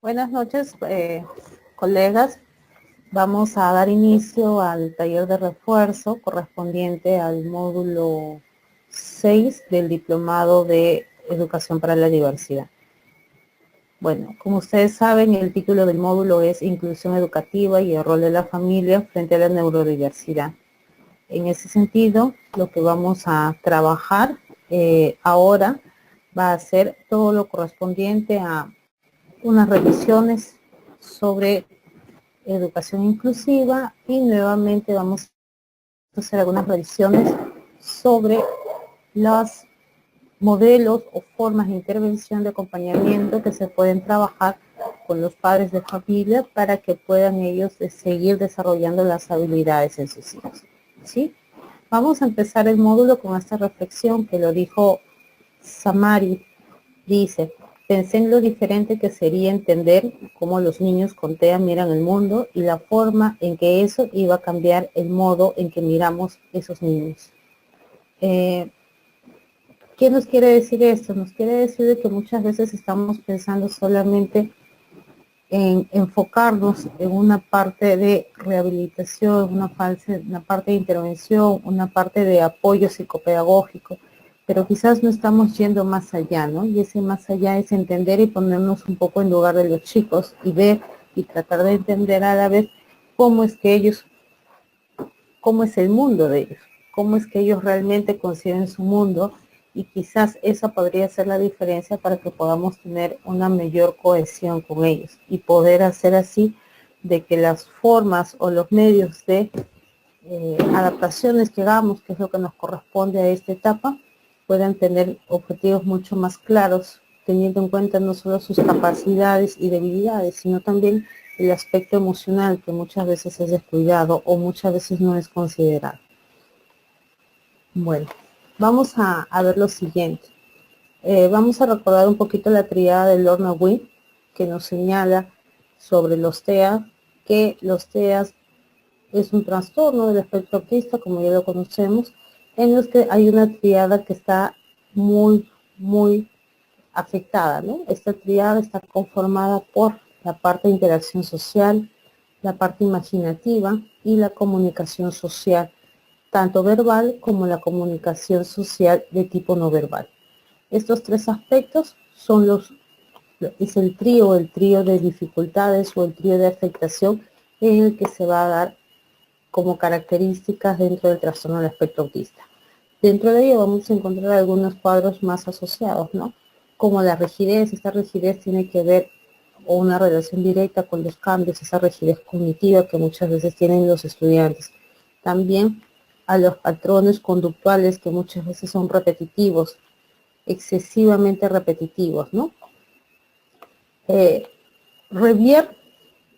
Buenas noches, colegas. Vamos a dar inicio al taller de refuerzo correspondiente al módulo 6 del Diplomado de Educación para la Diversidad. Bueno, como ustedes saben, el título del módulo es Inclusión Educativa y el rol de la familia frente a la neurodiversidad. En ese sentido, lo que vamos a trabajar ahora va a ser todo lo correspondiente a unas revisiones sobre educación inclusiva y nuevamente vamos a hacer algunas revisiones sobre los modelos o formas de intervención de acompañamiento que se pueden trabajar con los padres de familia para que puedan ellos seguir desarrollando las habilidades en sus hijos. ¿Sí? Vamos a empezar el módulo con esta reflexión que lo dijo Samari. Dice: pensé en lo diferente que sería entender cómo los niños con TEA miran el mundo y la forma en que eso iba a cambiar el modo en que miramos esos niños. ¿Qué nos quiere decir esto? Nos quiere decir que muchas veces estamos pensando solamente en enfocarnos en una parte de rehabilitación, una parte de intervención, una parte de apoyo psicopedagógico, pero quizás no estamos yendo más allá, ¿no? Y ese más allá es entender y ponernos un poco en lugar de los chicos y ver y tratar de entender a la vez cómo es que ellos, cómo es el mundo de ellos, cómo es que ellos realmente conciben su mundo, y quizás esa podría ser la diferencia para que podamos tener una mayor cohesión con ellos y poder hacer así de que las formas o los medios de adaptaciones que hagamos, que es lo que nos corresponde a esta etapa, puedan tener objetivos mucho más claros, teniendo en cuenta no solo sus capacidades y debilidades, sino también el aspecto emocional que muchas veces es descuidado o muchas veces no es considerado. Bueno, vamos a ver lo siguiente. Vamos a recordar un poquito la tríada de Lorna Wynne, que nos señala sobre los TEA, que los TEA es un trastorno del espectro autista, como ya lo conocemos, en los que hay una tríada que está muy afectada, ¿no? Esta tríada está conformada por la parte de interacción social, la parte imaginativa y la comunicación social, tanto verbal como la comunicación social de tipo no verbal. Estos tres aspectos son es el trío de dificultades o el trío de afectación en el que se va a dar como características dentro del trastorno del espectro autista. Dentro de ello vamos a encontrar algunos cuadros más asociados, ¿no? Como la rigidez. Esta rigidez tiene que ver o una relación directa con los cambios, esa rigidez cognitiva que muchas veces tienen los estudiantes. También a los patrones conductuales que muchas veces son repetitivos, excesivamente repetitivos, ¿no? Revier,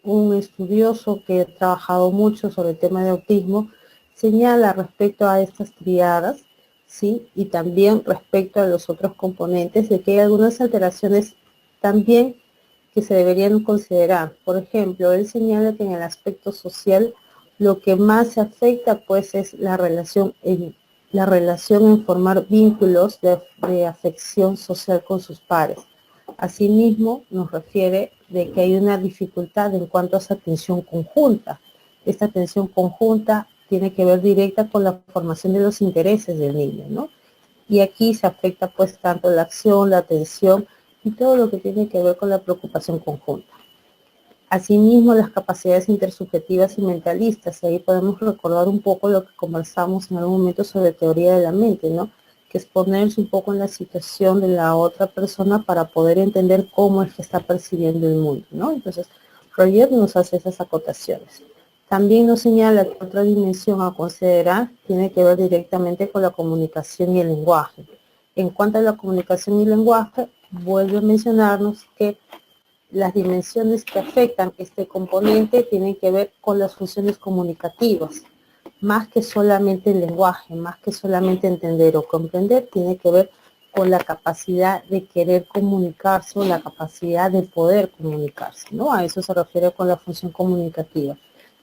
un estudioso que ha trabajado mucho sobre el tema de autismo, señala respecto a estas triadas, ¿sí? Y también respecto a los otros componentes, de que hay algunas alteraciones también que se deberían considerar. Por ejemplo, él señala que en el aspecto social lo que más se afecta pues es la relación en formar vínculos de afección social con sus pares. Asimismo, nos refiere de que hay una dificultad en cuanto a esa atención conjunta. Esta atención conjunta tiene que ver directa con la formación de los intereses del niño, ¿no? Y aquí se afecta pues tanto la acción, la atención y todo lo que tiene que ver con la preocupación conjunta. Asimismo, las capacidades intersubjetivas y mentalistas, y ahí podemos recordar un poco lo que conversamos en algún momento sobre teoría de la mente, ¿no? Que es ponerse un poco en la situación de la otra persona para poder entender cómo es que está percibiendo el mundo, ¿no? Entonces, Roger nos hace esas acotaciones. También nos señala que otra dimensión a considerar tiene que ver directamente con la comunicación y el lenguaje. En cuanto a la comunicación y el lenguaje, vuelve a mencionarnos que las dimensiones que afectan este componente tienen que ver con las funciones comunicativas, más que solamente el lenguaje, más que solamente entender o comprender, tiene que ver con la capacidad de querer comunicarse o la capacidad de poder comunicarse, ¿no? A eso se refiere con la función comunicativa.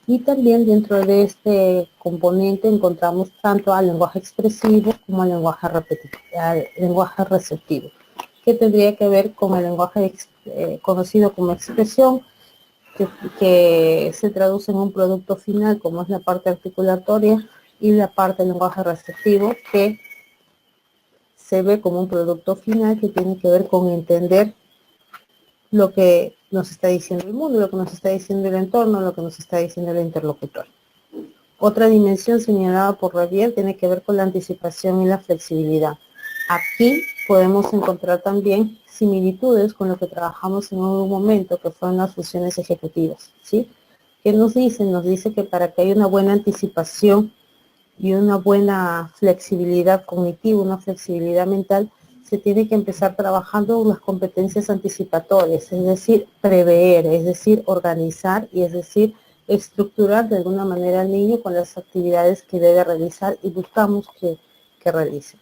Y también dentro de este componente encontramos tanto al lenguaje expresivo como al lenguaje receptivo, que tendría que ver con el lenguaje conocido como expresión, que se traduce en un producto final, como es la parte articulatoria, y la parte del lenguaje receptivo, que se ve como un producto final que tiene que ver con entender lo que nos está diciendo el mundo, lo que nos está diciendo el entorno, lo que nos está diciendo el interlocutor. Otra dimensión señalada por Rabier tiene que ver con la anticipación y la flexibilidad. Aquí podemos encontrar también similitudes con lo que trabajamos en un momento, que fueron las funciones ejecutivas, ¿sí? ¿Qué nos dicen? Nos dice que para que haya una buena anticipación y una buena flexibilidad cognitiva, una flexibilidad mental, se tiene que empezar trabajando las competencias anticipatorias, es decir, prever, es decir, organizar y es decir, estructurar de alguna manera al niño con las actividades que debe realizar y buscamos que realice.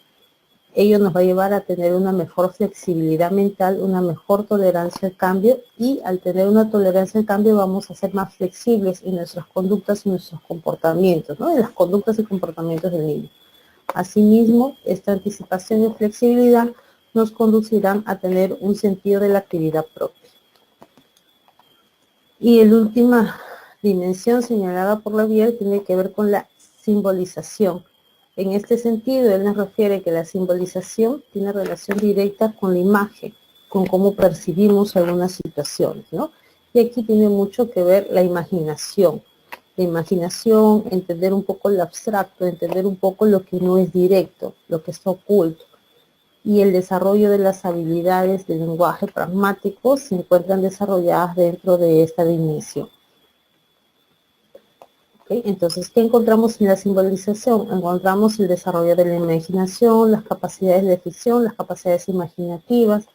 Ello nos va a llevar a tener una mejor flexibilidad mental, una mejor tolerancia al cambio, y al tener una tolerancia al cambio vamos a ser más flexibles en nuestras conductas y nuestros comportamientos, ¿no? En las conductas y comportamientos del niño. Asimismo, esta anticipación y flexibilidad nos conducirán a tener un sentido de la actividad propia. Y la última dimensión señalada por Rabier tiene que ver con la simbolización. En este sentido, él nos refiere que la simbolización tiene relación directa con la imagen, con cómo percibimos algunas situaciones, ¿no? Y aquí tiene mucho que ver la imaginación. La imaginación, entender un poco lo abstracto, entender un poco lo que no es directo, lo que está oculto. Y el desarrollo de las habilidades del lenguaje pragmático se encuentran desarrolladas dentro de esta dimensión. ¿Okay? Entonces, ¿qué encontramos en la simbolización? Encontramos el desarrollo de la imaginación, las capacidades de ficción, las capacidades imaginativas,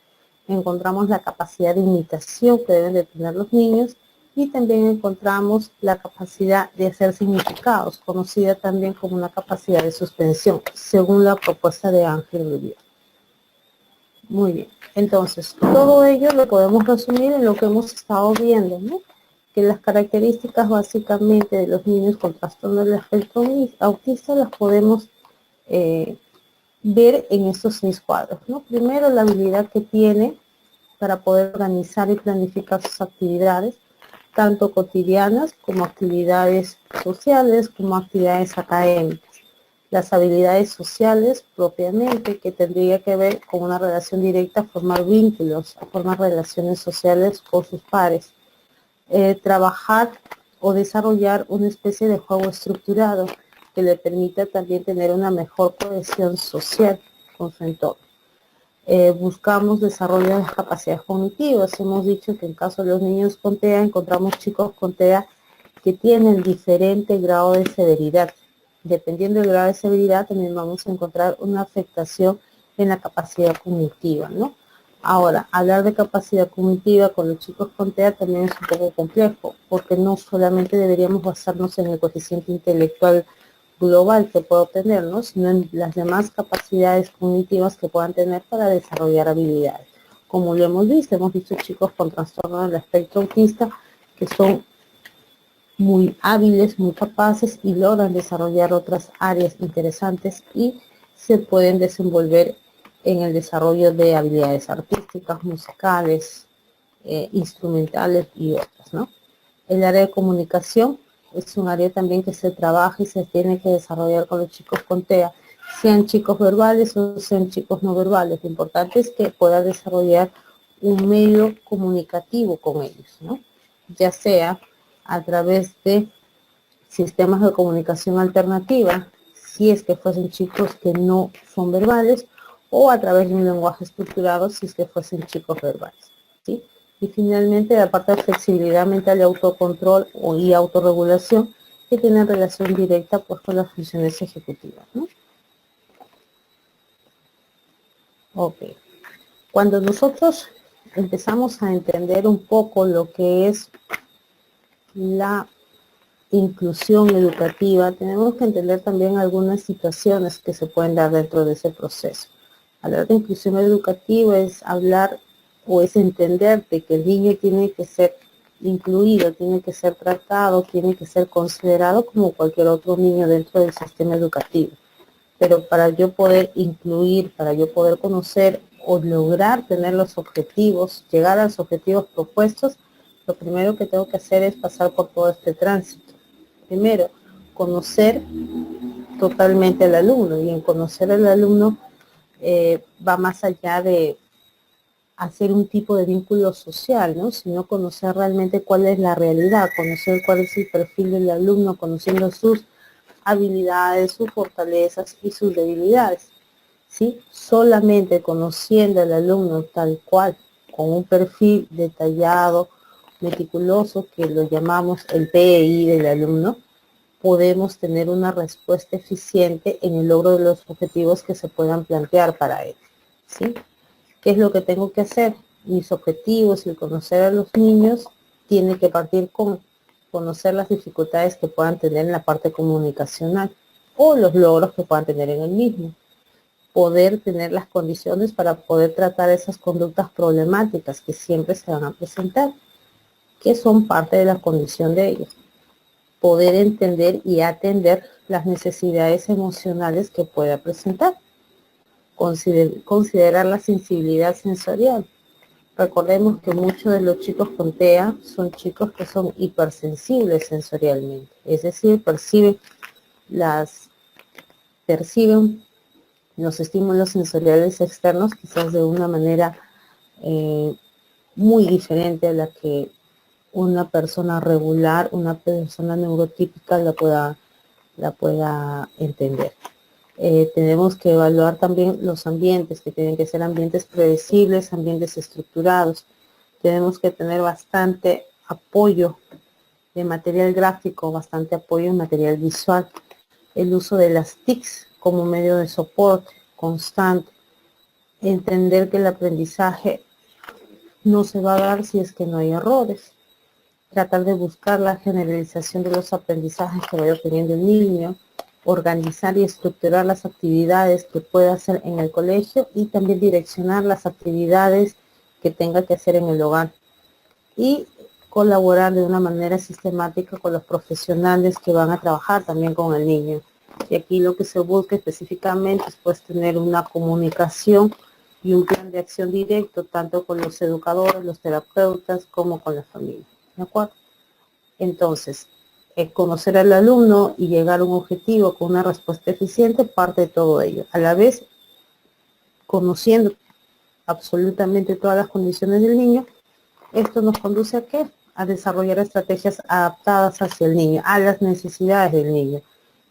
encontramos la capacidad de imitación que deben de tener los niños y también encontramos la capacidad de hacer significados, conocida también como una capacidad de suspensión, según la propuesta de Ángel Rabier. Muy bien, entonces todo ello lo podemos resumir en lo que hemos estado viendo, ¿no? Que las características básicamente de los niños con trastorno del espectro autista las podemos ver en estos 6 cuadros, ¿no? Primero, la habilidad que tiene para poder organizar y planificar sus actividades, tanto cotidianas como actividades sociales, como actividades académicas. Las habilidades sociales propiamente, que tendría que ver con una relación directa, a formar vínculos, a formar relaciones sociales con sus pares. Trabajar o desarrollar una especie de juego estructurado que le permita también tener una mejor cohesión social con su entorno. Buscamos desarrollar las capacidades cognitivas. Hemos dicho que en caso de los niños con TEA encontramos chicos con TEA que tienen diferente grado de severidad. Dependiendo del grado de severidad también vamos a encontrar una afectación en la capacidad cognitiva, ¿no? Ahora, hablar de capacidad cognitiva con los chicos con TEA también es un poco complejo, porque no solamente deberíamos basarnos en el coeficiente intelectual global que puedo tener, ¿no? Sino en las demás capacidades cognitivas que puedan tener para desarrollar habilidades. Como lo hemos visto chicos con trastorno del espectro autista que son muy hábiles, muy capaces y logran desarrollar otras áreas interesantes y se pueden desenvolver en el desarrollo de habilidades artísticas, musicales, instrumentales y otras, ¿no? El área de comunicación es un área también que se trabaja y se tiene que desarrollar con los chicos con TEA, sean chicos verbales o sean chicos no verbales. Lo importante es que pueda desarrollar un medio comunicativo con ellos, ¿no? Ya sea a través de sistemas de comunicación alternativa, si es que fuesen chicos que no son verbales, o a través de un lenguaje estructurado, si es que fuesen chicos verbales, ¿sí? Y finalmente la parte de flexibilidad mental y autocontrol y autorregulación, que tienen relación directa pues con las funciones ejecutivas, ¿no? Ok. Cuando nosotros empezamos a entender un poco lo que es la inclusión educativa, tenemos que entender también algunas situaciones que se pueden dar dentro de ese proceso. Hablar de inclusión educativa es hablar o es entender de que el niño tiene que ser incluido, tiene que ser tratado, tiene que ser considerado como cualquier otro niño dentro del sistema educativo. Pero para yo poder incluir, para yo poder conocer o lograr tener los objetivos, llegar a los objetivos propuestos, lo primero que tengo que hacer es pasar por todo este tránsito. Primero, conocer totalmente al alumno, y en conocer al alumno va más allá de hacer un tipo de vínculo social, ¿no? Sino conocer realmente cuál es la realidad, conocer cuál es el perfil del alumno, conociendo sus habilidades, sus fortalezas y sus debilidades, ¿sí? Solamente conociendo al alumno tal cual, con un perfil detallado, meticuloso, que lo llamamos el PEI del alumno, podemos tener una respuesta eficiente en el logro de los objetivos que se puedan plantear para él, ¿sí? ¿Qué es lo que tengo que hacer? Mis objetivos y conocer a los niños tiene que partir con conocer las dificultades que puedan tener en la parte comunicacional o los logros que puedan tener en el mismo. Poder tener las condiciones para poder tratar esas conductas problemáticas que siempre se van a presentar, que son parte de la condición de ellos. Poder entender y atender las necesidades emocionales que pueda presentar. Considerar la sensibilidad sensorial. Recordemos que muchos de los chicos con TEA son chicos que son hipersensibles sensorialmente, es decir, perciben los estímulos sensoriales externos quizás de una manera muy diferente a la que una persona regular, una persona neurotípica la pueda entender. Tenemos que evaluar también los ambientes, que tienen que ser ambientes predecibles, ambientes estructurados. Tenemos que tener bastante apoyo de material gráfico, bastante apoyo en material visual. El uso de las TICs como medio de soporte constante. Entender que el aprendizaje no se va a dar si es que no hay errores. Tratar de buscar la generalización de los aprendizajes que vaya teniendo el niño, organizar y estructurar las actividades que pueda hacer en el colegio y también direccionar las actividades que tenga que hacer en el hogar. Y colaborar de una manera sistemática con los profesionales que van a trabajar también con el niño. Y aquí lo que se busca específicamente es pues tener una comunicación y un plan de acción directo tanto con los educadores, los terapeutas, como con la familia. ¿De acuerdo? Entonces, conocer al alumno y llegar a un objetivo con una respuesta eficiente parte de todo ello. A la vez, conociendo absolutamente todas las condiciones del niño, esto nos conduce a ¿qué? A desarrollar estrategias adaptadas hacia el niño, a las necesidades del niño.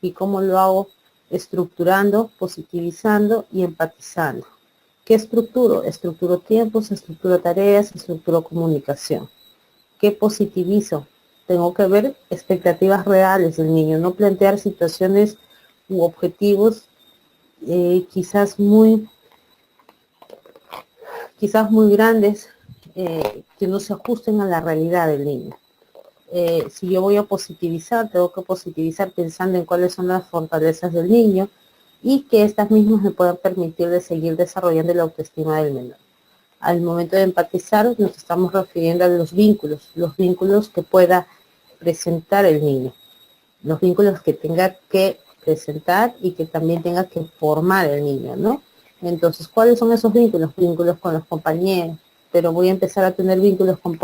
¿Y cómo lo hago? Estructurando, positivizando y empatizando. ¿Qué estructuro? Estructuro tiempos, estructuro tareas, estructuro comunicación. ¿Qué positivizo? Tengo que ver expectativas reales del niño, no plantear situaciones u objetivos quizás muy grandes que no se ajusten a la realidad del niño. Si yo voy a positivizar, tengo que positivizar pensando en cuáles son las fortalezas del niño y que estas mismas me puedan permitir de seguir desarrollando la autoestima del menor. Al momento de empatizar nos estamos refiriendo a los vínculos que pueda presentar el niño, los vínculos que tenga que presentar y que también tenga que formar el niño, ¿no? Entonces, ¿cuáles son esos vínculos? Vínculos con los compañeros, pero voy a empezar a tener vínculos con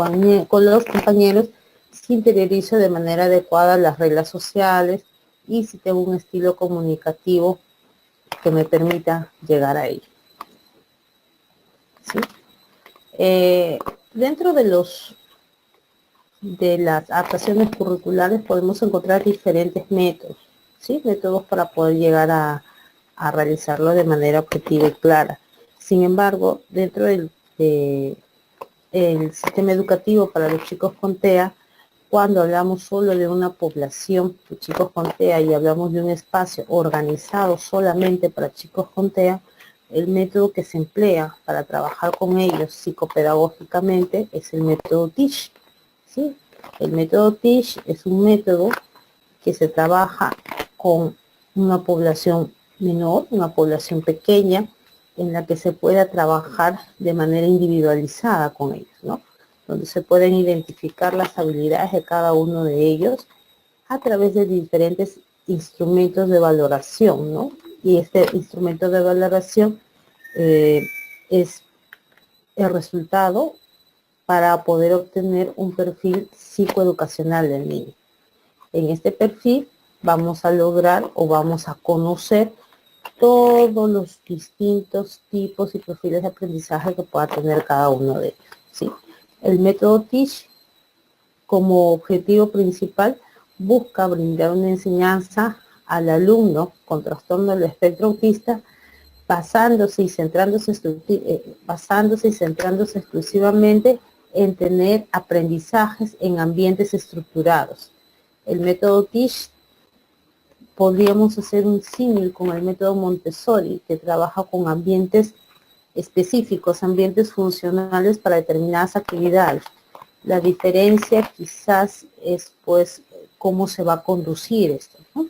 los compañeros si interiorizo de manera adecuada las reglas sociales y si tengo un estilo comunicativo que me permita llegar a ello. ¿Sí? Dentro de las adaptaciones curriculares podemos encontrar diferentes métodos, ¿sí? Métodos para poder llegar a realizarlo de manera objetiva y clara. Sin embargo, dentro del sistema educativo para los chicos con TEA, cuando hablamos solo de una población de chicos con TEA y hablamos de un espacio organizado solamente para chicos con TEA, el método que se emplea para trabajar con ellos psicopedagógicamente es el método TEACH. ¿Sí? El método TEACH es un método que se trabaja con una población menor, una población pequeña, en la que se pueda trabajar de manera individualizada con ellos, ¿no? Donde se pueden identificar las habilidades de cada uno de ellos a través de diferentes instrumentos de valoración, ¿no? Y este instrumento de valoración es el resultado para poder obtener un perfil psicoeducacional del niño. En este perfil vamos a lograr o vamos a conocer todos los distintos tipos y perfiles de aprendizaje que pueda tener cada uno de ellos, ¿sí? El método Teach, como objetivo principal, busca brindar una enseñanza al alumno con trastorno del espectro autista basándose y centrándose exclusivamente en tener aprendizajes en ambientes estructurados. El método Teach podríamos hacer un símil con el método Montessori, que trabaja con ambientes específicos, ambientes funcionales para determinadas actividades. La diferencia quizás es pues cómo se va a conducir esto, ¿no?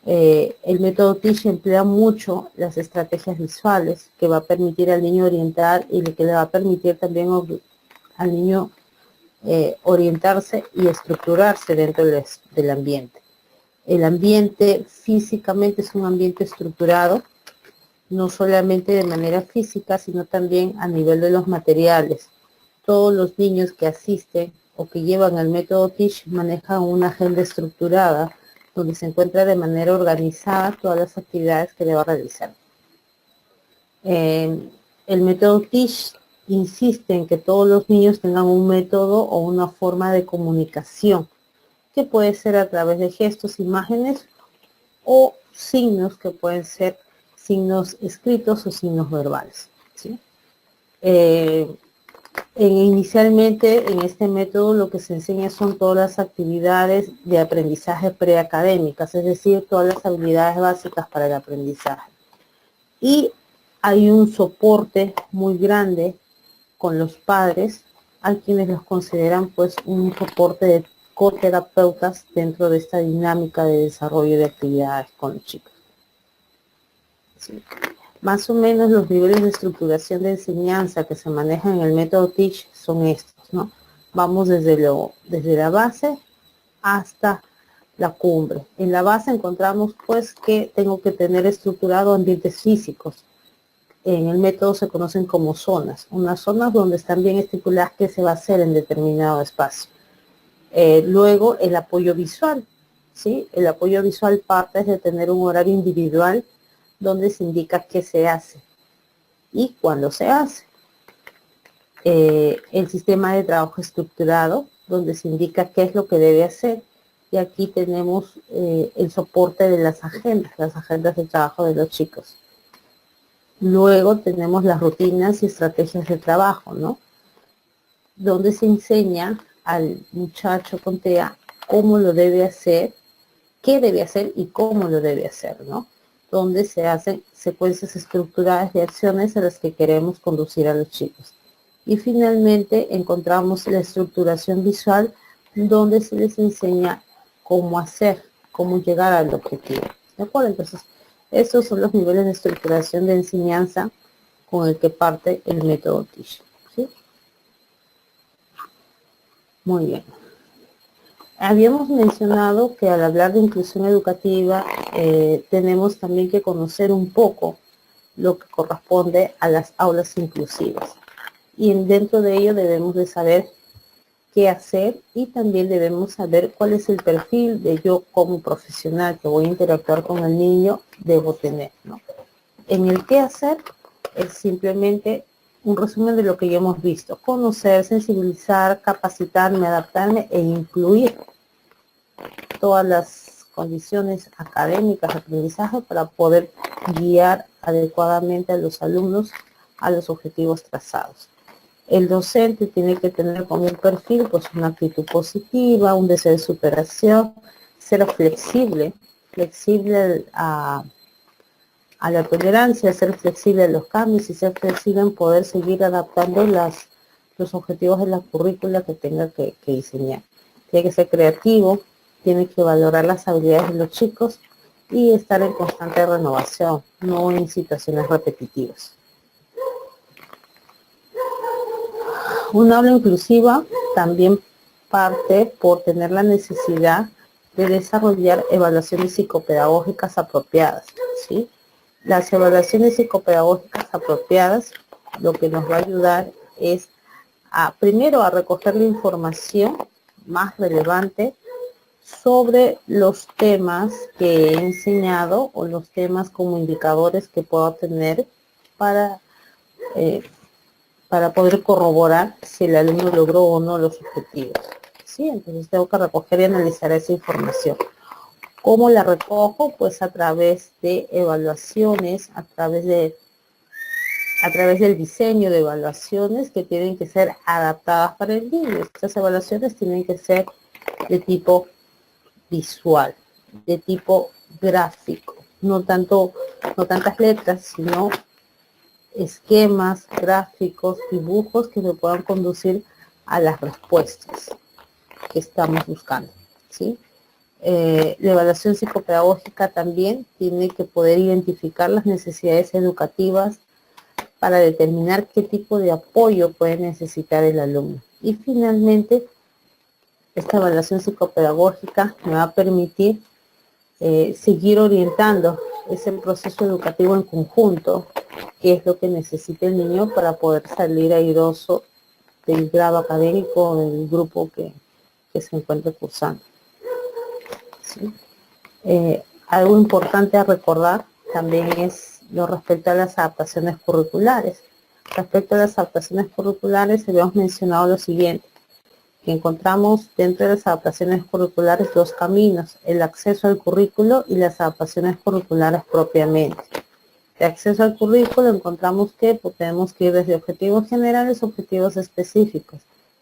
El método Teach emplea mucho las estrategias visuales que va a permitir al niño orientar y que le va a permitir también al niño orientarse y estructurarse dentro del ambiente. El ambiente físicamente es un ambiente estructurado, no solamente de manera física, sino también a nivel de los materiales. Todos los niños que asisten o que llevan el método Teach manejan una agenda estructurada donde se encuentra de manera organizada todas las actividades que deba realizar. El método Teach insiste en que todos los niños tengan un método o una forma de comunicación, que puede ser a través de gestos, imágenes o signos que pueden ser signos escritos o signos verbales, ¿sí? Inicialmente en este método lo que se enseña son todas las actividades de aprendizaje preacadémicas, es decir, todas las habilidades básicas para el aprendizaje. Y hay un soporte muy grande con los padres, a quienes los consideran pues un soporte de coterapeutas dentro de esta dinámica de desarrollo de actividades con los chicos. Sí. Más o menos los niveles de estructuración de enseñanza que se manejan en el método Teach son estos, ¿no? Vamos desde la base hasta la cumbre. En la base encontramos pues que tengo que tener estructurado ambientes físicos. En el método se conocen como zonas, unas zonas donde están bien estipuladas qué se va a hacer en determinado espacio. Luego el apoyo visual, ¿sí? El apoyo visual parte de tener un horario individual donde se indica qué se hace y cuándo se hace. El sistema de trabajo estructurado, donde se indica qué es lo que debe hacer. Y aquí tenemos el soporte de las agendas de trabajo de los chicos. Luego tenemos las rutinas y estrategias de trabajo, ¿no? Donde se enseña al muchacho con TEA cómo lo debe hacer, qué debe hacer y cómo lo debe hacer, ¿no? Donde se hacen secuencias estructuradas de acciones a las que queremos conducir a los chicos. Y finalmente encontramos la estructuración visual, donde se les enseña cómo hacer, cómo llegar al objetivo. ¿De acuerdo? Entonces, estos son los niveles de estructuración de enseñanza con el que parte el método Teach, ¿sí? Muy bien. Habíamos mencionado que al hablar de inclusión educativa tenemos también que conocer un poco lo que corresponde a las aulas inclusivas. Y dentro de ello debemos de saber qué hacer y también debemos saber cuál es el perfil de yo como profesional que voy a interactuar con el niño debo tener, ¿no? En el qué hacer es simplemente un resumen de lo que ya hemos visto: conocer, sensibilizar, capacitarme, adaptarme e incluir todas las condiciones académicas de aprendizaje para poder guiar adecuadamente a los alumnos a los objetivos trazados. El docente tiene que tener como un perfil pues una actitud positiva, un deseo de superación, ser flexible a la tolerancia, ser flexible a los cambios y ser flexible en poder seguir adaptando los objetivos de la currícula que tenga que diseñar. Tiene que ser creativo, tiene que valorar las habilidades de los chicos y estar en constante renovación, no en situaciones repetitivas. Una aula inclusiva también parte por tener la necesidad de desarrollar evaluaciones psicopedagógicas apropiadas, ¿sí? Las evaluaciones psicopedagógicas apropiadas lo que nos va a ayudar es primero a recoger la información más relevante sobre los temas que he enseñado o los temas como indicadores que puedo tener para, para poder corroborar si el alumno logró o no los objetivos. ¿Sí? Entonces tengo que recoger y analizar esa información. ¿Cómo la recojo? Pues a través de evaluaciones, a través del diseño de evaluaciones que tienen que ser adaptadas para el niño. Estas evaluaciones tienen que ser de tipo visual, de tipo gráfico, no tantas letras, sino esquemas, gráficos, dibujos que me puedan conducir a las respuestas que estamos buscando, ¿sí? La evaluación psicopedagógica también tiene que poder identificar las necesidades educativas para determinar qué tipo de apoyo puede necesitar el alumno. Y finalmente, esta evaluación psicopedagógica me va a permitir seguir orientando ese proceso educativo en conjunto, que es lo que necesita el niño para poder salir airoso del grado académico del grupo que se encuentre cursando. ¿Sí? Algo importante a recordar también es lo respecto a las adaptaciones curriculares. Respecto a las adaptaciones curriculares, habíamos mencionado lo siguiente, que encontramos dentro de las adaptaciones curriculares dos caminos, el acceso al currículo y las adaptaciones curriculares propiamente. De acceso al currículo encontramos que tenemos que ir desde objetivos generales a objetivos específicos.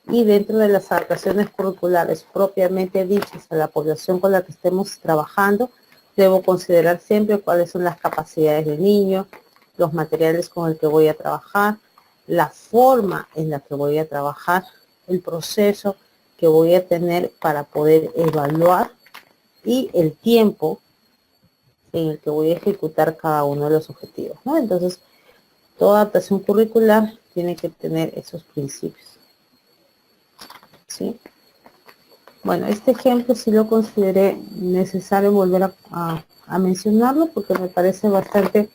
Y dentro de las adaptaciones curriculares propiamente dichas a la población con la que estemos trabajando, debo considerar siempre cuáles son las capacidades del niño, los materiales con el que voy a trabajar, la forma en la que voy a trabajar, el proceso que voy a tener para poder evaluar y el tiempo en el que voy a ejecutar cada uno de los objetivos, ¿no? Entonces, toda adaptación curricular tiene que tener esos principios. ¿Sí? Bueno, este ejemplo sí lo consideré necesario volver a mencionarlo porque me parece bastante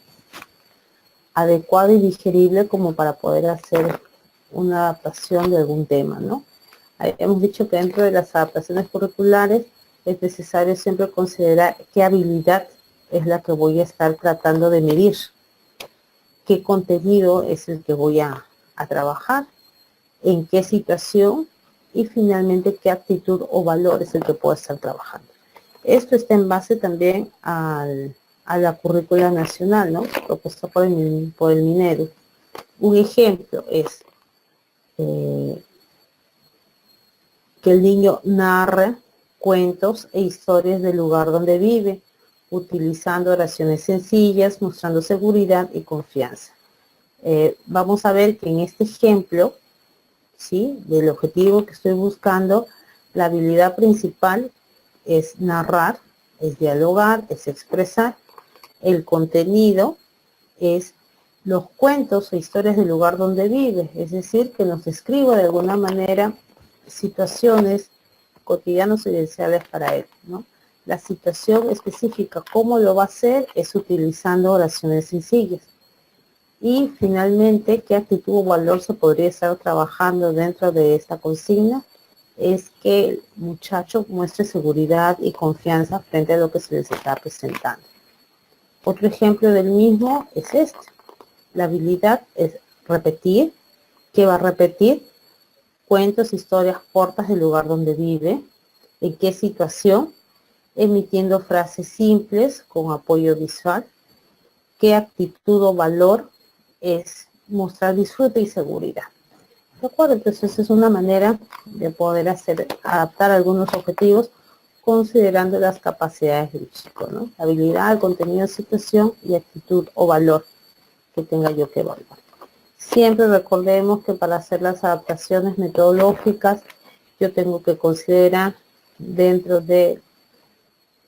adecuado y digerible como para poder hacer una adaptación de algún tema, ¿no? Hemos dicho que dentro de las adaptaciones curriculares es necesario siempre considerar qué habilidad es la que voy a estar tratando de medir, qué contenido es el que voy a trabajar, en qué situación y finalmente qué actitud o valor es el que puedo estar trabajando. Esto está en base también a la currícula nacional, ¿no? Propuesta por el Minedu. Un ejemplo es que el niño narre cuentos e historias del lugar donde vive, utilizando oraciones sencillas, mostrando seguridad y confianza. Vamos a ver que en este ejemplo, ¿sí?, del objetivo que estoy buscando, la habilidad principal es narrar, es dialogar, es expresar. El contenido es los cuentos o historias del lugar donde vive, es decir, que nos describa de alguna manera situaciones cotidianas o esenciales para él, ¿no? La situación específica, cómo lo va a hacer, es utilizando oraciones sencillas. Y finalmente, ¿qué actitud o valor se podría estar trabajando dentro de esta consigna? Es que el muchacho muestre seguridad y confianza frente a lo que se les está presentando. Otro ejemplo del mismo es este. La habilidad es repetir. ¿Qué va a repetir? Cuentos, historias cortas del lugar donde vive. ¿En qué situación? Emitiendo frases simples con apoyo visual. ¿Qué actitud o valor es mostrar disfrute y seguridad? ¿De acuerdo? Entonces es una manera de poder adaptar algunos objetivos considerando las capacidades del chico, ¿no? Habilidad, contenido, situación y actitud o valor que tenga yo que evaluar. Siempre recordemos que para hacer las adaptaciones metodológicas yo tengo que considerar dentro del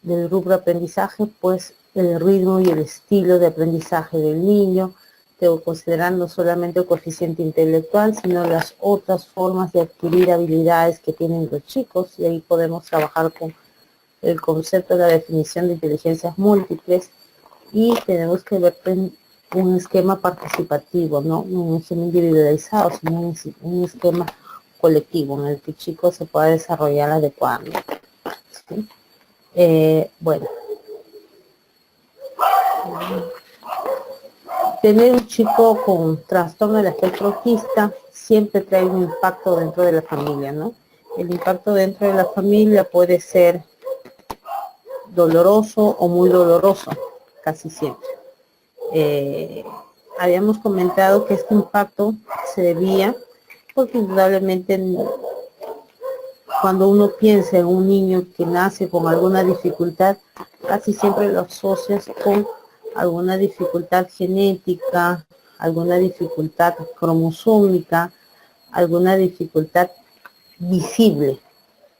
grupo de aprendizaje pues el ritmo y el estilo de aprendizaje del niño. Tengo que considerar no solamente el coeficiente intelectual, sino las otras formas de adquirir habilidades que tienen los chicos, y ahí podemos trabajar con el concepto de la definición de inteligencias múltiples, y tenemos que ver un esquema participativo, ¿no? Un esquema individualizado, sino un esquema colectivo en el que el chico se pueda desarrollar adecuadamente. ¿Sí? Bueno, tener un chico con trastorno del espectro autista siempre trae un impacto dentro de la familia, ¿no? El impacto dentro de la familia puede ser doloroso o muy doloroso, casi siempre. Habíamos comentado que este impacto se debía porque indudablemente cuando uno piensa en un niño que nace con alguna dificultad, casi siempre lo asocias con alguna dificultad genética, alguna dificultad cromosómica, alguna dificultad visible.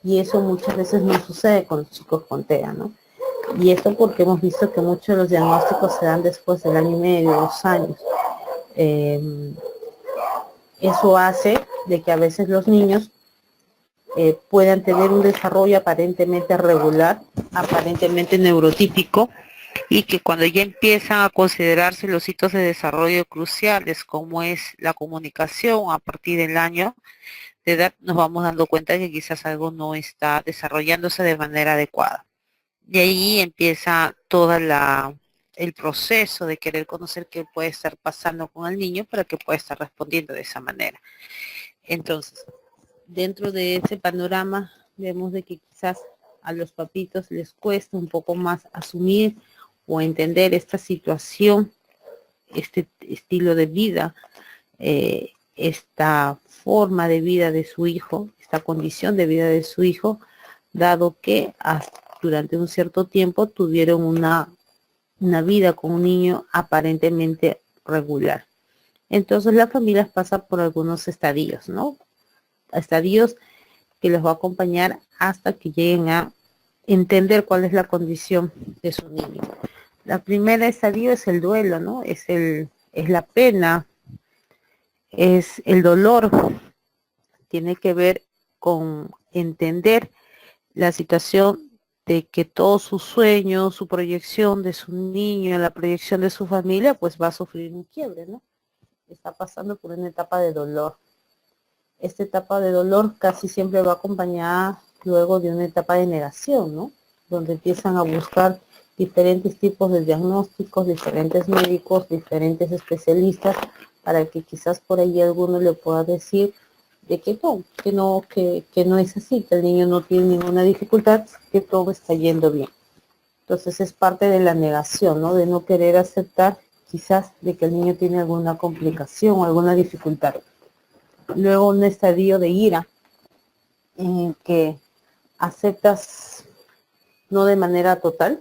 Y eso muchas veces no sucede con los chicos con TEA, ¿no? Y esto porque hemos visto que muchos de los diagnósticos se dan después del año y medio, 2 años. Eso hace de que a veces los niños puedan tener un desarrollo aparentemente regular, aparentemente neurotípico, y que cuando ya empiezan a considerarse los hitos de desarrollo cruciales, como es la comunicación a partir del año de edad, nos vamos dando cuenta de que quizás algo no está desarrollándose de manera adecuada. Y ahí empieza el proceso de querer conocer qué puede estar pasando con el niño para que pueda estar respondiendo de esa manera. Entonces, dentro de ese panorama vemos de que quizás a los papitos les cuesta un poco más asumir o entender esta situación, este estilo de vida, esta forma de vida de su hijo, esta condición de vida de su hijo, dado que durante un cierto tiempo tuvieron una vida con un niño aparentemente regular. Entonces las familias pasan por algunos estadios, ¿no? Estadios que los va a acompañar hasta que lleguen a entender cuál es la condición de su niño. La primera estadio es el duelo, ¿no? Es la pena, es el dolor. Tiene que ver con entender la situación de que todos sus sueños, su proyección de su niño, la proyección de su familia, pues va a sufrir un quiebre, ¿no? Está pasando por una etapa de dolor. Esta etapa de dolor casi siempre va acompañada luego de una etapa de negación, ¿no? Donde empiezan a buscar diferentes tipos de diagnósticos, diferentes médicos, diferentes especialistas, para que quizás por ahí alguno le pueda decir de que no es así, que el niño no tiene ninguna dificultad, que todo está yendo bien. Entonces es parte de la negación, ¿no? De no querer aceptar quizás de que el niño tiene alguna complicación o alguna dificultad. Luego un estadio de ira, en que aceptas no de manera total,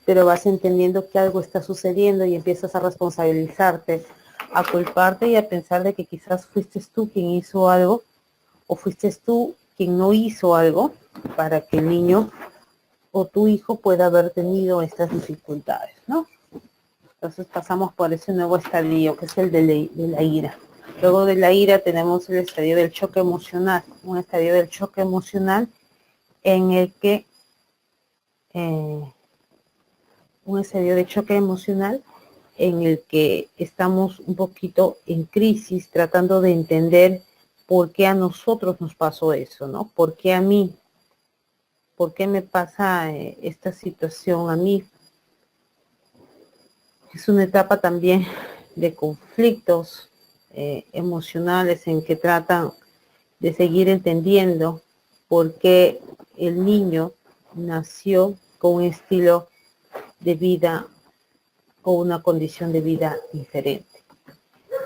pero vas entendiendo que algo está sucediendo y empiezas a responsabilizarte, a culparte y a pensar de que quizás fuiste tú quien hizo algo o fuiste tú quien no hizo algo para que el niño o tu hijo pueda haber tenido estas dificultades, ¿no? Entonces pasamos por ese nuevo estadio que es el de la ira. Luego de la ira tenemos el estadio del choque emocional, un estadio del choque emocional en el que un estadio de choque emocional en el que estamos un poquito en crisis tratando de entender por qué a nosotros nos pasó eso, ¿no? ¿Por qué a mí? ¿Por qué me pasa esta situación a mí? Es una etapa también de conflictos emocionales en que tratan de seguir entendiendo por qué el niño nació con un estilo de vida o una condición de vida diferente.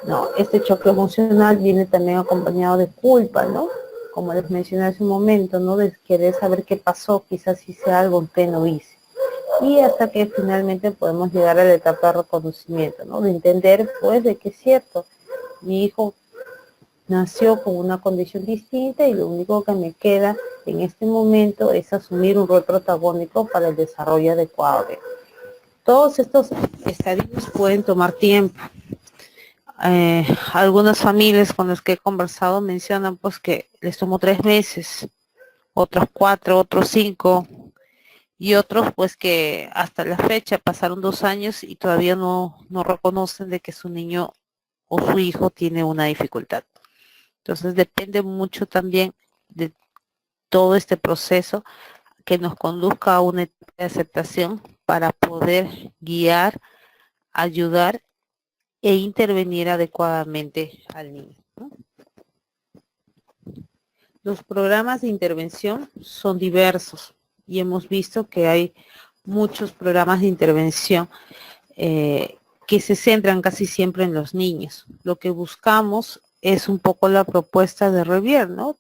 No, este choque emocional viene también acompañado de culpa, ¿no? Como les mencioné hace un momento, ¿no? De querer saber qué pasó, quizás hice algo que no hice. Y hasta que finalmente podemos llegar a la etapa de reconocimiento, ¿no? De entender, pues, de que es cierto, mi hijo nació con una condición distinta y lo único que me queda en este momento es asumir un rol protagónico para el desarrollo adecuado. Todos estos estadios pueden tomar tiempo. Algunas familias con las que he conversado mencionan pues que les tomó 3 meses, otros 4, otros 5, y otros pues que hasta la fecha pasaron 2 años y todavía no reconocen de que su niño o su hijo tiene una dificultad. Entonces depende mucho también de todo este proceso que nos conduzca a una etapa de aceptación para poder guiar, ayudar e intervenir adecuadamente al niño, ¿no? Los programas de intervención son diversos y hemos visto que hay muchos programas de intervención que se centran casi siempre en los niños. Lo que buscamos es un poco la propuesta de Revier, ¿no?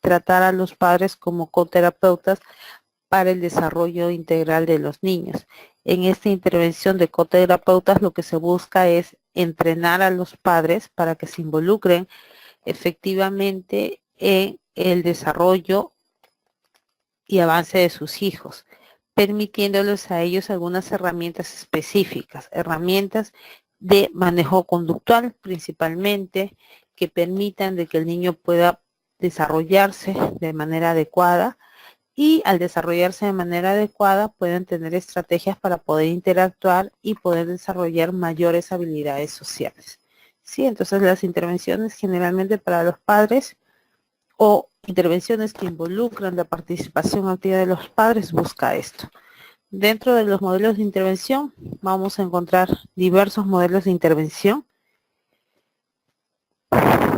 Tratar a los padres como coterapeutas para el desarrollo integral de los niños. En esta intervención de coterapeutas lo que se busca es entrenar a los padres para que se involucren efectivamente en el desarrollo y avance de sus hijos, permitiéndoles a ellos algunas herramientas específicas, herramientas de manejo conductual principalmente, que permitan de que el niño pueda desarrollarse de manera adecuada y al desarrollarse de manera adecuada pueden tener estrategias para poder interactuar y poder desarrollar mayores habilidades sociales. Sí, entonces las intervenciones generalmente para los padres o intervenciones que involucran la participación activa de los padres busca esto. Dentro de los modelos de intervención vamos a encontrar diversos modelos de intervención.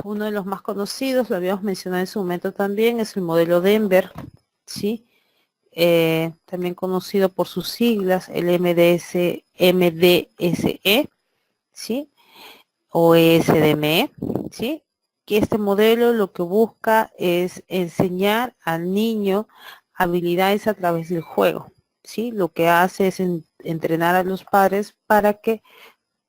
Uno de los más conocidos, lo habíamos mencionado en su momento también, es el modelo Denver, ¿sí? También conocido por sus siglas, el MDSE, ¿sí? O ESDME, ¿sí? Que este modelo lo que busca es enseñar al niño habilidades a través del juego, ¿sí? Lo que hace es entrenar a los padres para que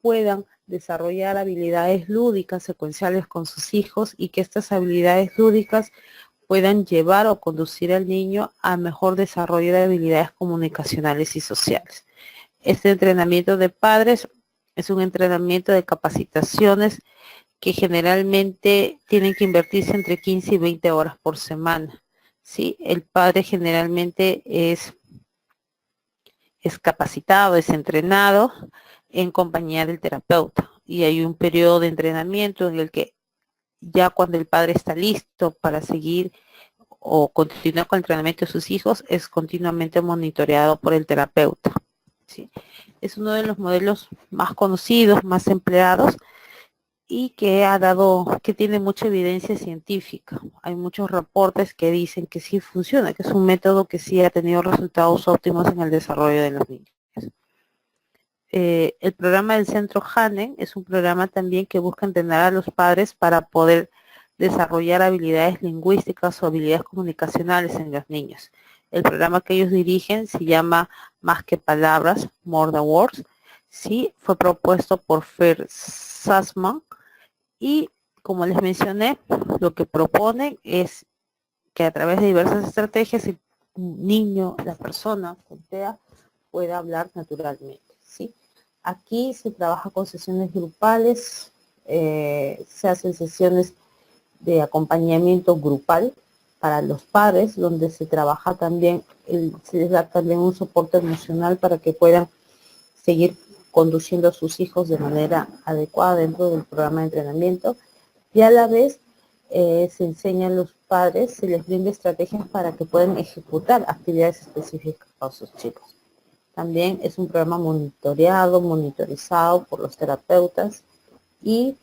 puedan desarrollar habilidades lúdicas secuenciales con sus hijos y que estas habilidades lúdicas puedan llevar o conducir al niño a mejor desarrollo de habilidades comunicacionales y sociales. Este entrenamiento de padres es un entrenamiento de capacitaciones que generalmente tienen que invertirse entre 15 y 20 horas por semana. ¿Sí? El padre generalmente es capacitado, es entrenado en compañía del terapeuta y hay un periodo de entrenamiento en el que ya cuando el padre está listo para seguir o continuar con el entrenamiento de sus hijos, es continuamente monitoreado por el terapeuta, ¿sí? Es uno de los modelos más conocidos, más empleados y que tiene mucha evidencia científica. Hay muchos reportes que dicen que sí funciona, que es un método que sí ha tenido resultados óptimos en el desarrollo de los niños. El programa del Centro Hanen es un programa también que busca entrenar a los padres para poder desarrollar habilidades lingüísticas o habilidades comunicacionales en los niños. El programa que ellos dirigen se llama Más que Palabras, More Than Words. Sí, fue propuesto por Fer Sassman y, como les mencioné, lo que proponen es que a través de diversas estrategias el niño, la persona con TEA, pueda hablar naturalmente, ¿sí? Aquí se trabaja con sesiones grupales, se hacen sesiones de acompañamiento grupal para los padres, donde se trabaja también, se les da también un soporte emocional para que puedan seguir conduciendo a sus hijos de manera adecuada dentro del programa de entrenamiento y a la vez se enseña a los padres, se les brinda estrategias para que puedan ejecutar actividades específicas para sus chicos. También es un programa monitorizado por los terapeutas y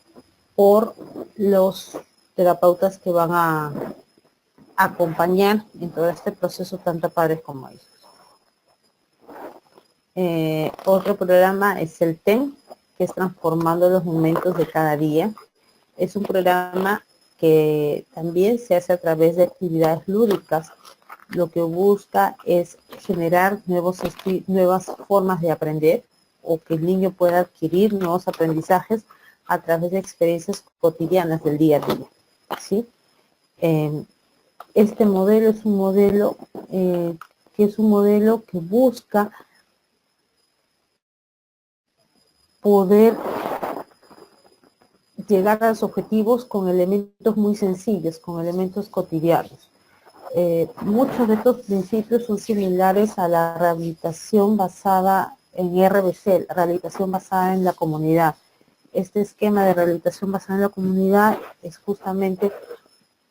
por los terapeutas que van a acompañar en todo este proceso tanto a padres como a hijos. Otro programa es el TEM, que es Transformando los Momentos de Cada Día. Es un programa que también se hace a través de actividades lúdicas. Lo que busca es generar nuevas formas de aprender o que el niño pueda adquirir nuevos aprendizajes a través de experiencias cotidianas del día a día, ¿sí? Este modelo es un modelo que busca poder llegar a los objetivos con elementos muy sencillos, con elementos cotidianos. muchos de estos principios son similares a la rehabilitación basada en RBC, rehabilitación basada en la comunidad. Este esquema de rehabilitación basada en la comunidad es justamente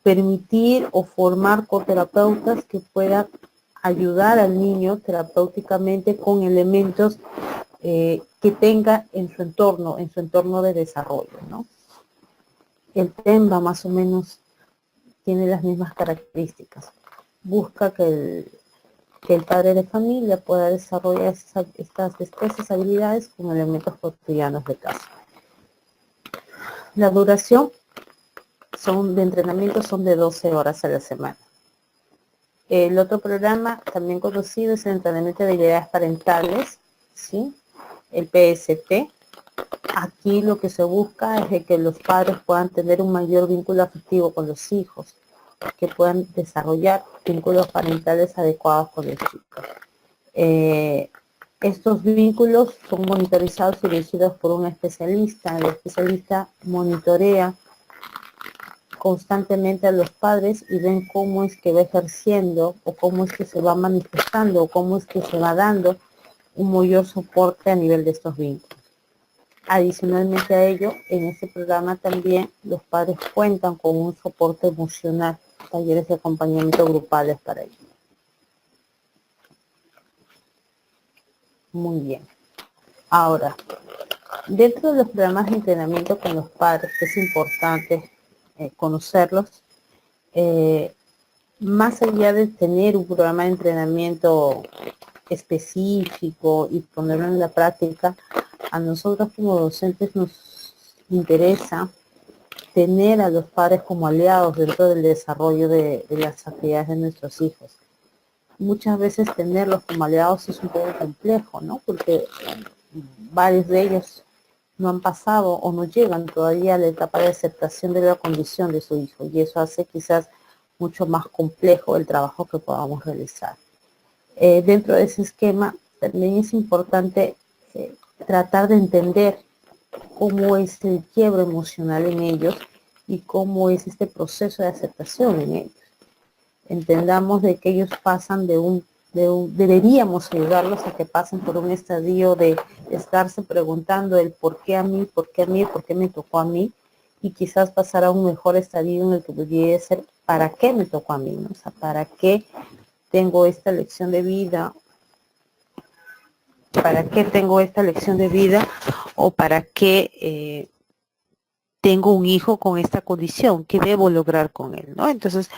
permitir o formar coterapeutas que puedan ayudar al niño terapéuticamente con elementos que tenga en su entorno de desarrollo, ¿no? El TEMBA más o menos tiene las mismas características. Busca que el padre de familia pueda desarrollar estas destrezas, habilidades con elementos cotidianos de casa. La duración de entrenamiento son de 12 horas a la semana. El otro programa también conocido es el entrenamiento de habilidades parentales, ¿sí? El PST. Aquí lo que se busca es de que los padres puedan tener un mayor vínculo afectivo con los hijos, que puedan desarrollar vínculos parentales adecuados con los chicos. Estos vínculos son monitorizados y dirigidos por un especialista. El especialista monitorea constantemente a los padres y ven cómo es que va ejerciendo o cómo es que se va manifestando o cómo es que se va dando un mayor soporte a nivel de estos vínculos. Adicionalmente a ello, en este programa también los padres cuentan con un soporte emocional, talleres de acompañamiento grupales para ello. Muy bien. Ahora, dentro de los programas de entrenamiento con los padres, que es importante conocerlos, más allá de tener un programa de entrenamiento específico y ponerlo en la práctica, a nosotros como docentes nos interesa tener a los padres como aliados dentro del desarrollo de las actividades de nuestros hijos. Muchas veces tenerlos como aliados es un poco complejo, ¿no? Porque varios de ellos no han pasado o no llegan todavía a la etapa de aceptación de la condición de su hijo, y eso hace quizás mucho más complejo el trabajo que podamos realizar. Dentro de ese esquema también es importante tratar de entender cómo es el quiebre emocional en ellos y cómo es este proceso de aceptación en ellos. Entendamos de que ellos pasan deberíamos ayudarlos a que pasen por un estadio de estarse preguntando el por qué a mí, por qué me tocó a mí, y quizás pasar a un mejor estadio en el que pudiera ser para qué me tocó a mí, ¿no? O sea, para qué tengo esta lección de vida, o para qué tengo un hijo con esta condición, qué debo lograr con él, ¿no? Entonces,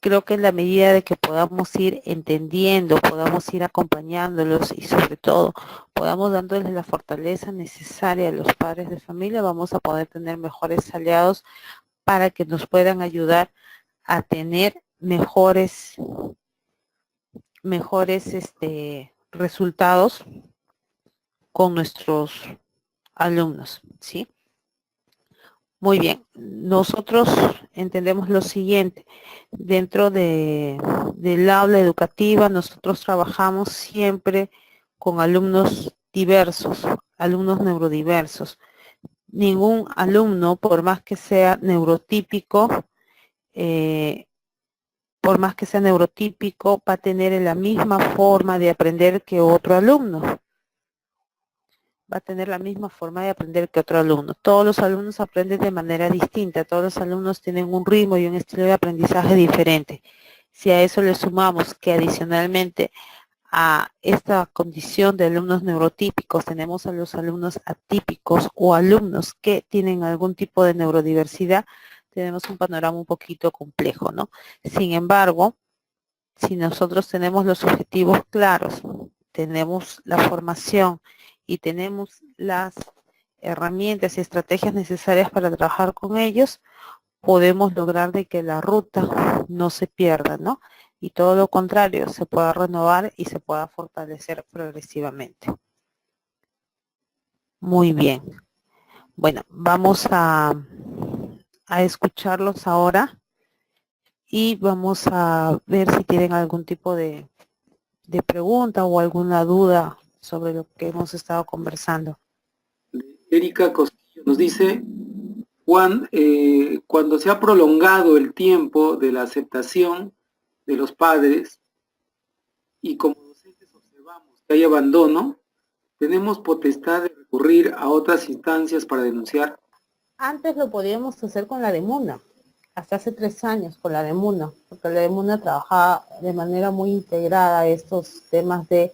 creo que en la medida de que podamos ir entendiendo, podamos ir acompañándolos y sobre todo podamos dándoles la fortaleza necesaria a los padres de familia, vamos a poder tener mejores aliados para que nos puedan ayudar a tener mejores resultados con nuestros alumnos, ¿sí? Muy bien, nosotros entendemos lo siguiente: dentro del aula educativa nosotros trabajamos siempre con alumnos diversos, alumnos neurodiversos. Ningún alumno, por más que sea neurotípico, va a tener la misma forma de aprender que otro alumno. Va a tener la misma forma de aprender que otro alumno. Todos los alumnos aprenden de manera distinta, todos los alumnos tienen un ritmo y un estilo de aprendizaje diferente. Si a eso le sumamos que adicionalmente a esta condición de alumnos neurotípicos tenemos a los alumnos atípicos o alumnos que tienen algún tipo de neurodiversidad, tenemos un panorama un poquito complejo, ¿no? Sin embargo, si nosotros tenemos los objetivos claros, tenemos la formación y tenemos las herramientas y estrategias necesarias para trabajar con ellos, podemos lograr de que la ruta no se pierda, ¿no? Y todo lo contrario, se pueda renovar y se pueda fortalecer progresivamente. Muy bien. Bueno, vamos a escucharlos ahora y vamos a ver si tienen algún tipo de pregunta o alguna duda sobre lo que hemos estado conversando. Erika Costillo nos dice: Juan, cuando se ha prolongado el tiempo de la aceptación, de los padres y como docentes observamos que hay abandono, ¿tenemos potestad de recurrir a otras instancias para denunciar? Antes lo podíamos hacer con la DEMUNA, hasta hace 3 años con la DEMUNA, porque la DEMUNA trabajaba de manera muy integrada estos temas de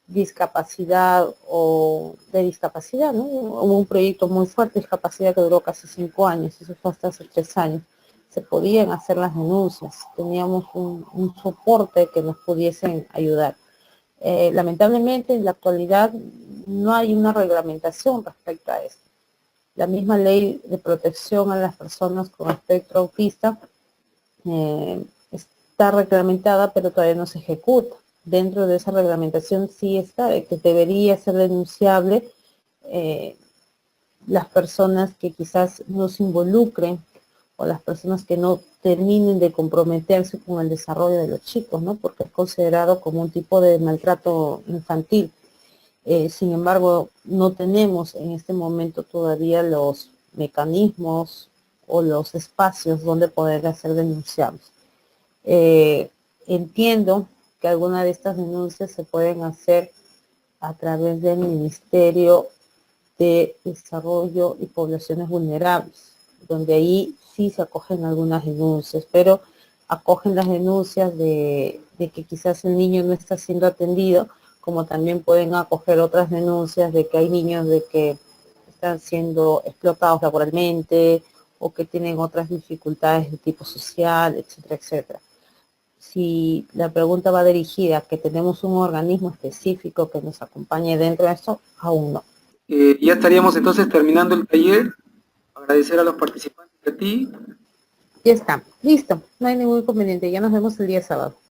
discapacidad o de discapacidad, ¿no? Hubo un proyecto muy fuerte de discapacidad que duró casi 5 años, eso fue hasta hace 3 años. Se podían hacer las denuncias, teníamos un soporte que nos pudiesen ayudar. Lamentablemente en la actualidad no hay una reglamentación respecto a esto. La misma ley de protección a las personas con espectro autista está reglamentada, pero todavía no se ejecuta. Dentro de esa reglamentación sí está, de que debería ser denunciable las personas que quizás no se involucren o las personas que no terminen de comprometerse con el desarrollo de los chicos, ¿no? Porque es considerado como un tipo de maltrato infantil. Sin embargo, no tenemos en este momento todavía los mecanismos o los espacios donde poder hacer denunciables. Entiendo que algunas de estas denuncias se pueden hacer a través del Ministerio de Desarrollo y Poblaciones Vulnerables, donde ahí sí se acogen algunas denuncias, pero acogen las denuncias de que quizás el niño no está siendo atendido, como también pueden acoger otras denuncias de que hay niños de que están siendo explotados laboralmente o que tienen otras dificultades de tipo social, etcétera, etcétera. Si la pregunta va dirigida a que tenemos un organismo específico que nos acompañe dentro de esto, aún no. Ya estaríamos entonces terminando el taller. Agradecer a los participantes y a ti. Ya está, listo, no hay ningún inconveniente, ya nos vemos el día sábado.